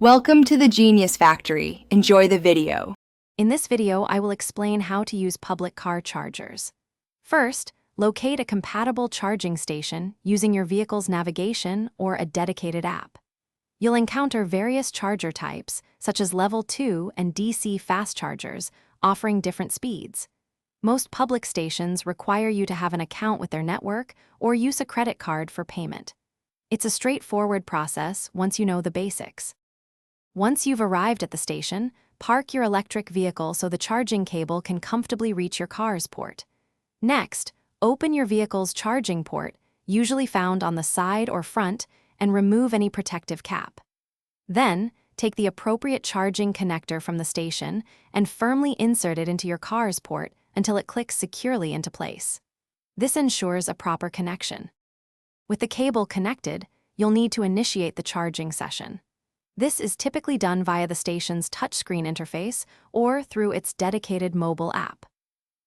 Welcome to the Genius Factory. Enjoy the video. In this video, I will explain how to use public car chargers. First, locate a compatible charging station using your vehicle's navigation or a dedicated app. You'll encounter various charger types, such as Level 2 and DC fast chargers, offering different speeds. Most public stations require you to have an account with their network or use a credit card for payment. It's a straightforward process once you know the basics. Once you've arrived at the station, park your electric vehicle so the charging cable can comfortably reach your car's port. Next, open your vehicle's charging port, usually found on the side or front, and remove any protective cap. Then, take the appropriate charging connector from the station and firmly insert it into your car's port until it clicks securely into place. This ensures a proper connection. With the cable connected, you'll need to initiate the charging session. This is typically done via the station's touchscreen interface or through its dedicated mobile app.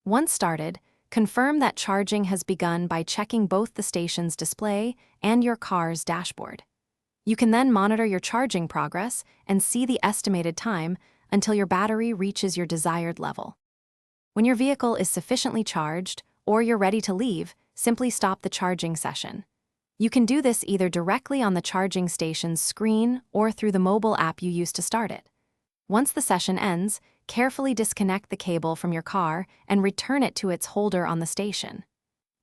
Once started, confirm that charging has begun by checking both the station's display and your car's dashboard. You can then monitor your charging progress and see the estimated time until your battery reaches your desired level. When your vehicle is sufficiently charged or you're ready to leave, simply stop the charging session. You can do this either directly on the charging station's screen or through the mobile app you used to start it. Once the session ends, carefully disconnect the cable from your car and return it to its holder on the station.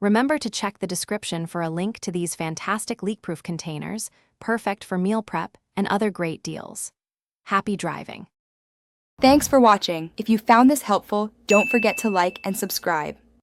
Remember to check the description for a link to these fantastic leak-proof containers, perfect for meal prep and other great deals. Happy driving! Thanks for watching. If you found this helpful, don't forget to like and subscribe.